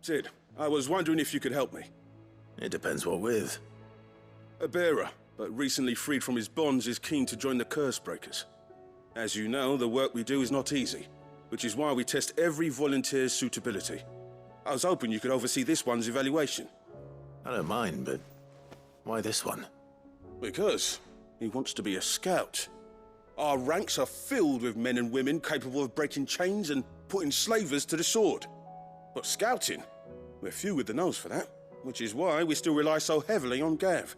Sid, I was wondering if you could help me. It depends what with. A bearer, but recently freed from his bonds, is keen to join the Curse Breakers. As you know, the work we do is not easy, which is why we test every volunteer's suitability. I was hoping you could oversee this one's evaluation. I don't mind, but why this one? Because he wants to be a scout. Our ranks are filled with men and women capable of breaking chains and putting slavers to the sword. But scouting, we're few with the nose for that, which is why we still rely so heavily on Gav.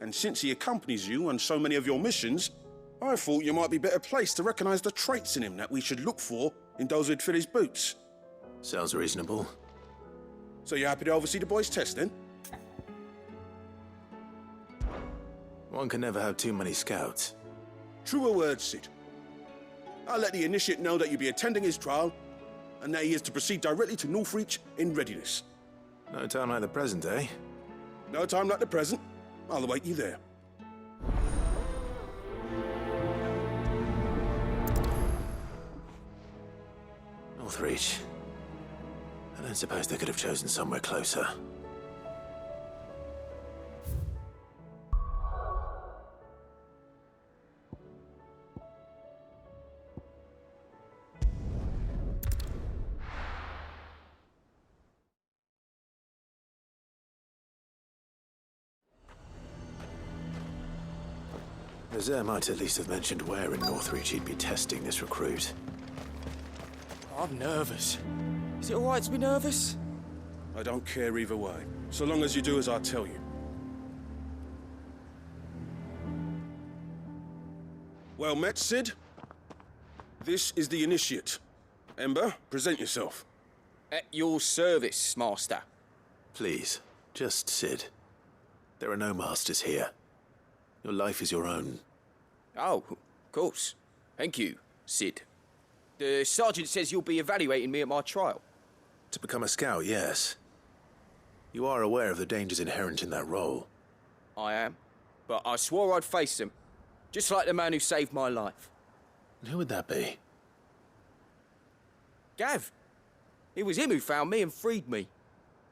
And since he accompanies you on so many of your missions, I thought you might be better placed to recognize the traits in him that we should look for in those who'd fill his boots. Sounds reasonable. So you're happy to oversee the boys' test, then? One can never have too many scouts. Truer words, Sid. I'll let the initiate know that you'll be attending his trial, and that he is to proceed directly to Northreach in readiness. No time like the present, eh? No time like the present. I'll await you there. Northreach. I don't suppose they could have chosen somewhere closer. Nazaire might at least have mentioned where in Northreach he'd be testing this recruit. I'm nervous. Is it all right to be nervous? I don't care either way, so long as you do as I tell you. Well met, Sid. This is the initiate. Ember, present yourself. At your service, Master. Please, just Sid. There are no masters here. Your life is your own. Oh, of course. Thank you, Sid. The sergeant says you'll be evaluating me at my trial. To become a scout, yes. You are aware of the dangers inherent in that role. I am. But I swore I'd face them. Just like the man who saved my life. And who would that be? Gav. It was him who found me and freed me.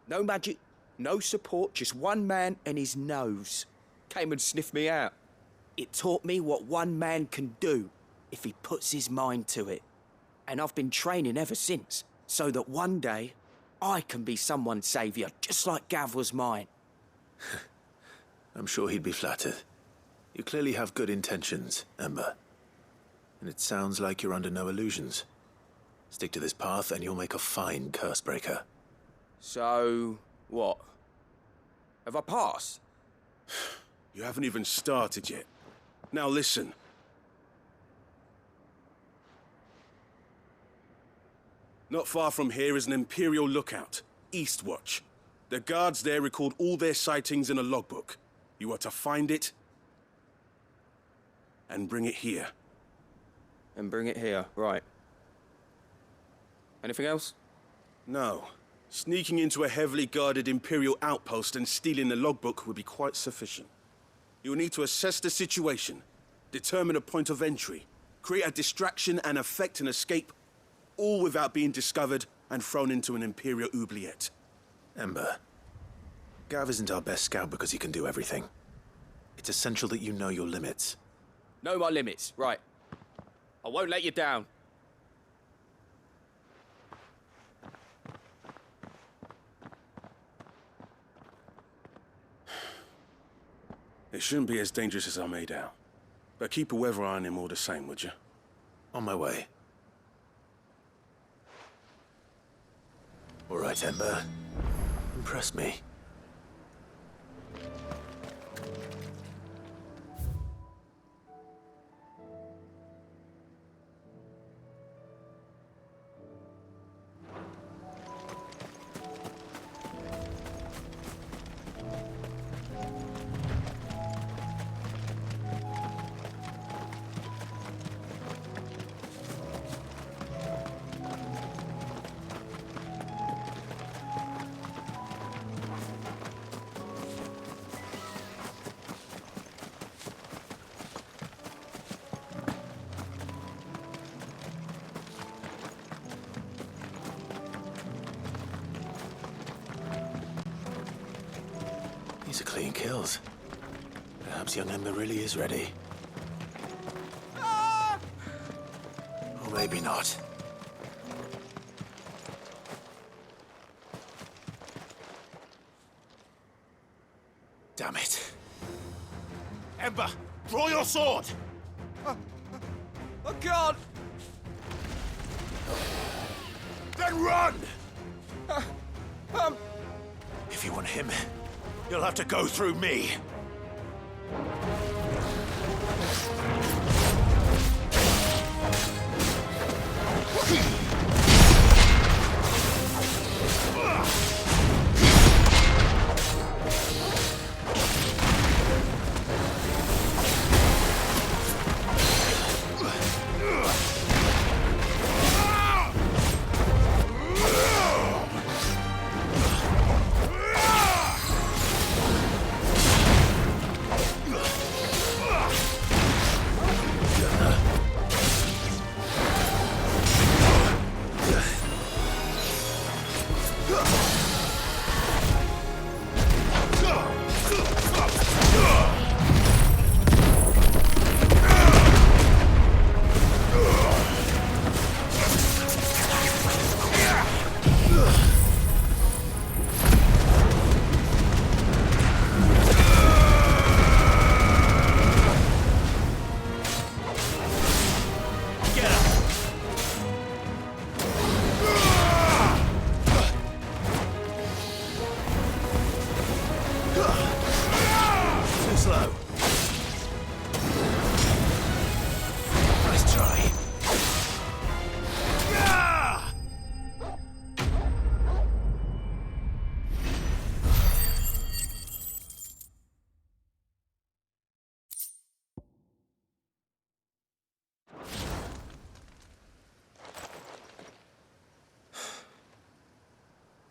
No magic, no support, just one man and his nose. Came and sniffed me out. It taught me what one man can do if he puts his mind to it. And I've been training ever since, so that one day I can be someone's saviour, just like Gav was mine. I'm sure he'd be flattered. You clearly have good intentions, Ember. And it sounds like you're under no illusions. Stick to this path and you'll make a fine curse breaker. So, what? Have I passed? You haven't even started yet. Now listen. Not far from here is an Imperial lookout, Eastwatch. The guards there record all their sightings in a logbook. You are to find it and bring it here. And bring it here, right. Anything else? No. Sneaking into a heavily guarded Imperial outpost and stealing the logbook would be quite sufficient. You'll need to assess the situation, determine a point of entry, create a distraction and effect an escape, all without being discovered and thrown into an Imperial oubliette. Ember, Gav isn't our best scout because he can do everything. It's essential that you know your limits. Know my limits, right. I won't let you down. It shouldn't be as dangerous as I made out. But keep a weather eye on him all the same, would you? On my way. All right, Ember. Impress me. are clean kills. Perhaps young Ember really is ready. Or maybe not. Damn it. Ember, draw your sword! I can't! Then run! If you want him, you'll have to go through me.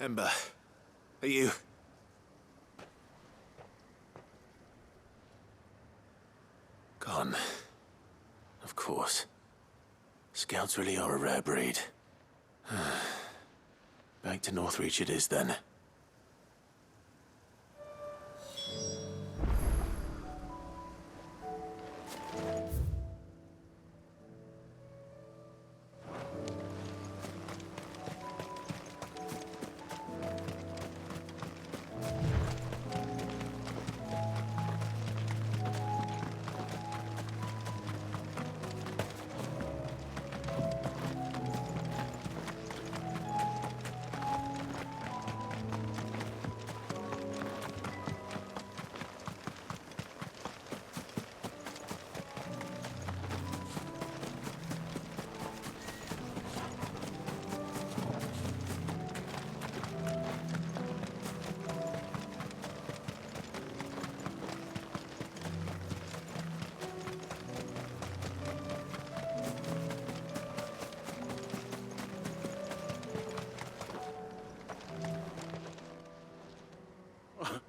Ember, are you... Gone. Of course. Scouts really are a rare breed. Back to Northreach it is then.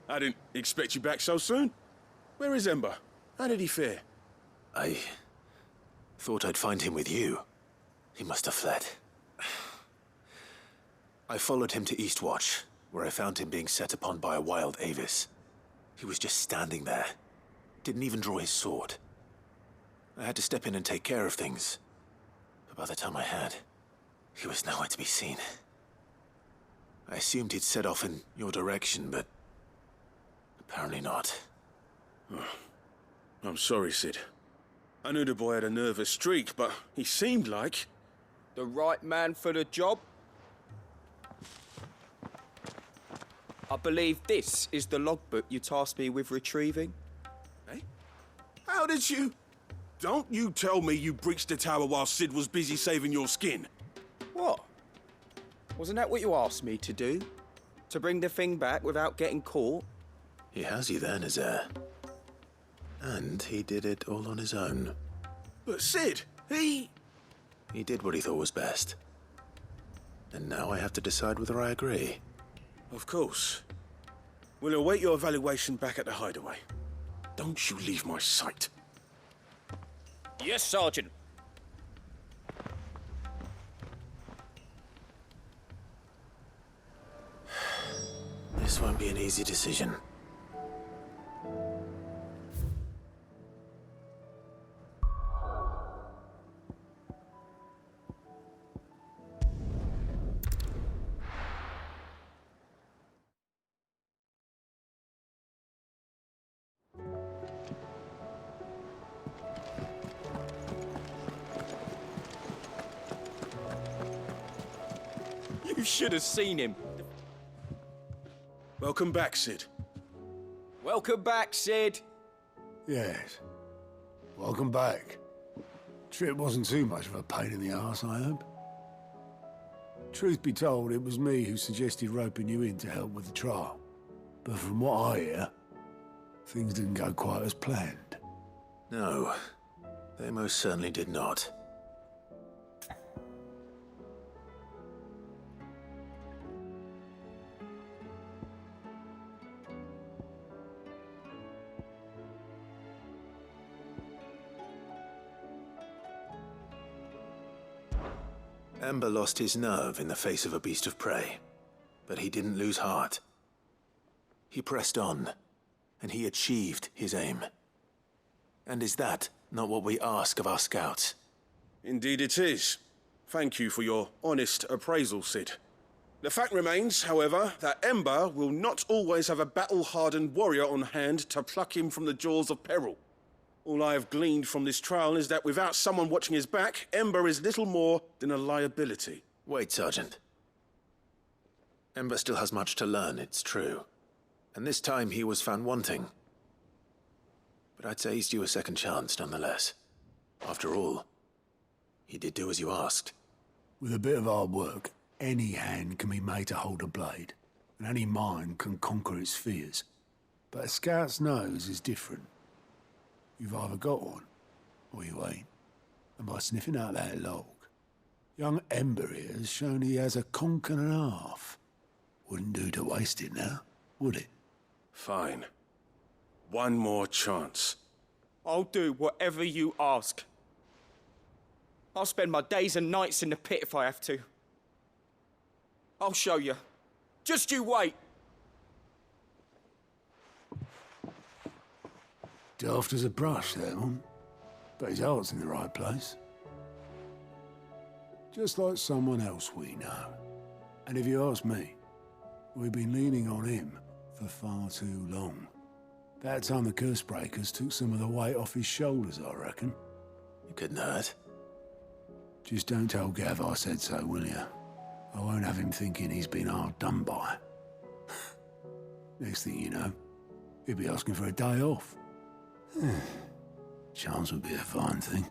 I didn't expect you back so soon. Where is Ember? How did he fare? I thought I'd find him with you. He must have fled. I followed him to Eastwatch, where I found him being set upon by a wild Avis. He was just standing there. Didn't even draw his sword. I had to step in and take care of things. But by the time I had, he was nowhere to be seen. I assumed he'd set off in your direction, but apparently not. I'm sorry, Sid. I knew the boy had a nervous streak, but he seemed like... The right man for the job? I believe this is the logbook you tasked me with retrieving. Eh? How did you... Don't you tell me you breached the tower while Sid was busy saving your skin. What? Wasn't that what you asked me to do? To bring the thing back without getting caught? He has you there, Nazaire. And he did it all on his own. But Sid, he did what he thought was best. And now I have to decide whether I agree. Of course. We'll await your evaluation back at the hideaway. Don't you leave my sight. Yes, Sergeant. This won't be an easy decision. You should have seen him. Welcome back, Sid. Welcome back, Sid. Yes. Welcome back. Trip wasn't too much of a pain in the arse, I hope. Truth be told, it was me who suggested roping you in to help with the trial. But from what I hear, things didn't go quite as planned. No, they most certainly did not. Ember lost his nerve in the face of a beast of prey, but he didn't lose heart. He pressed on, and he achieved his aim. And is that not what we ask of our scouts? Indeed it is. Thank you for your honest appraisal, Sid. The fact remains, however, that Ember will not always have a battle-hardened warrior on hand to pluck him from the jaws of peril. All I have gleaned from this trial is that without someone watching his back, Ember is little more than a liability. Wait, Sergeant. Ember still has much to learn, it's true. And this time he was found wanting. But I'd say he's due a second chance, nonetheless. After all, he did do as you asked. With a bit of hard work, any hand can be made to hold a blade, and any mind can conquer its fears. But a scout's nose is different. You've either got one, or you ain't. And by sniffing out that log, young Ember here has shown he has a conch and a half. Wouldn't do to waste it now, would it? Fine. One more chance. I'll do whatever you ask. I'll spend my days and nights in the pit if I have to. I'll show you. Just you wait. Daft as a brush, that one. But his heart's in the right place. Just like someone else we know. And if you ask me, we've been leaning on him for far too long. That time the curse breakers took some of the weight off his shoulders, I reckon. You couldn't hurt. Just don't tell Gav I said so, will you? I won't have him thinking he's been hard done by. Next thing you know, he'll be asking for a day off. Chance would be a fine thing.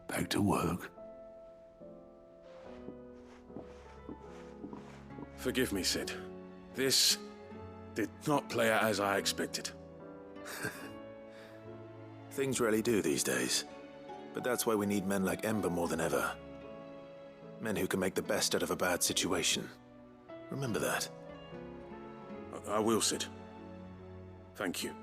Back to work. Forgive me, Sid. This did not play out as I expected. Things rarely do these days. But that's why we need men like Ember more than ever. Men who can make the best out of a bad situation. Remember that. I will, Sid. Thank you.